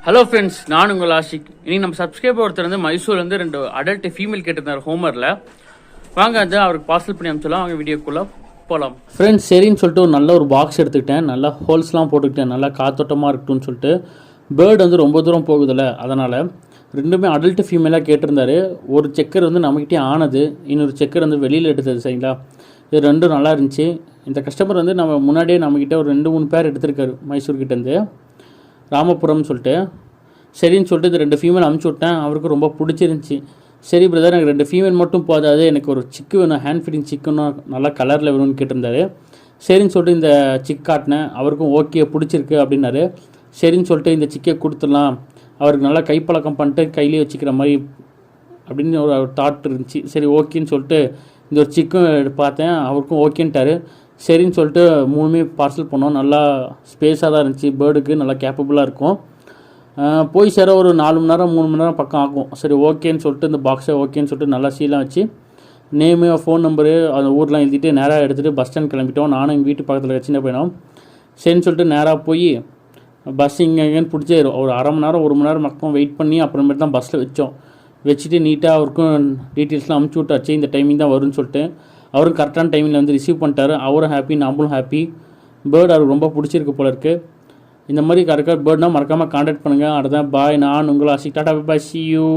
Hello friends, நான் உங்கள் ஆஷிக். இன்னைக்கு நம்ம சப்ஸ்கிரைபர் ஒருத்தர் வந்து மைசூர்லேருந்து 2 அடல்ட் ஃபீமேல் கேட்டிருந்தார் ஹோமரில். வாங்க அது அவருக்கு பார்சல் பண்ணி அனுப்பிச்சலாம். அவங்க வீடியோக்குள்ளே போகலாம். ஃப்ரெண்ட்ஸ், சரின்னு சொல்லிட்டு ஒரு நல்ல ஒரு பாக்ஸ் எடுத்துக்கிட்டேன். நல்லா ஹோல்ஸ்லாம் போட்டுக்கிட்டேன். நல்லா காத்தோட்டமாக இருக்கட்டும்னு சொல்லிட்டு. பேர்டு வந்து ரொம்ப தூரம் போகுதில்ல, அதனால் ரெண்டுமே அடல்ட் ஃபீமேலாக கேட்டிருந்தாரு. ஒரு செக்கர் வந்து நம்மகிட்டே ஆனது, இன்னொரு செக்கர் வந்து வெளியில் எடுத்தது. சரிங்களா, இது ரெண்டும் நல்லா இருந்துச்சு. இந்த கஸ்டமர் வந்து நம்ம முன்னாடியே நம்மக்கிட்ட ஒரு 2-3 பேர் எடுத்திருக்காரு மைசூர்கிட்டேருந்து, ராமபுரம்னு சொல்லிட்டு. சரின்னு சொல்லிட்டு இது 2 ஃபீமேல் அனுப்பிச்சி விட்டேன். அவருக்கு ரொம்ப பிடிச்சிருந்துச்சி. சரி பிரதர், எனக்கு 2 ஃபீமேல் மட்டும் போதாது, எனக்கு ஒரு சிக்கு வேணும், ஹேண்ட் ஃபீடிங் சிக்குன்னு நல்லா கலரில் வேணும்னு கேட்டிருந்தாரு. சரின்னு சொல்லிட்டு இந்த சிக் காட்டினேன். அவருக்கும் ஓகே பிடிச்சிருக்கு அப்படின்னாரு. சரின்னு சொல்லிட்டு இந்த சிக்கை கொடுத்துடலாம், அவருக்கு நல்லா கைப்பழக்கம் பண்ணிட்டு கையிலே வச்சுக்கிற மாதிரி அப்படின்னு ஒரு தாட் இருந்துச்சு. சரி ஓகேன்னு சொல்லிட்டு இந்த ஒரு சிக்கும் பார்த்தேன். அவருக்கும் ஓகேன்ட்டார். சரின்னு சொல்லிட்டு 3மே பார்சல் பண்ணோம். நல்லா ஸ்பேஸாக தான் இருந்துச்சு. பேர்டுக்கு நல்லா கேப்பபுளாக இருக்கும். போய் சேர ஒரு 4 மணி நேரம் 3 மணி நேரம் பக்கம் ஆகும். சரி ஓகேன்னு சொல்லிட்டு இந்த பாக்ஸை ஓகேன்னு சொல்லிட்டு நல்லா சீலாம் வச்சு நேமு ஃபோன் நம்பரு அந்த ஊர்லாம் எழுதிட்டு நேராக எடுத்துகிட்டு பஸ் ஸ்டாண்ட் கிளம்பிட்டோம். நானும் எங்கள் வீட்டு பக்கத்தில் சின்ன பையனும். சரின்னு சொல்லிட்டு நேராக போய் பஸ் இங்கேன்னு பிடிச்சி ஒரு அரை மணி நேரம் 1 மணி நேரம் பக்கம் வெயிட் பண்ணி அப்புறமேட்டு தான் பஸ்ஸில் வச்சுட்டு நீட்டாக அவருக்கும் டீட்டெயில்ஸ்லாம் அனுப்பிச்சி விட்டாச்சு. இந்த டைமிங் தான் வரும்னு சொல்லிட்டு அவரும் கரெக்டான டைமில் வந்து ரிசீவ் பண்ணிட்டாரு. அவரும் ஹாப்பி, நம்மளும் ஹாப்பி. பேர்டு அவருக்கு ரொம்ப பிடிச்சிருக்கு போல இருக்குது. இந்த மாதிரி கரெக்டாக பேர்ட்னா மறக்காமல் கான்டாக்ட் பண்ணுங்கள். அடுத்த பாய், நான் உங்களை Ashiq. Tata, bye, see you.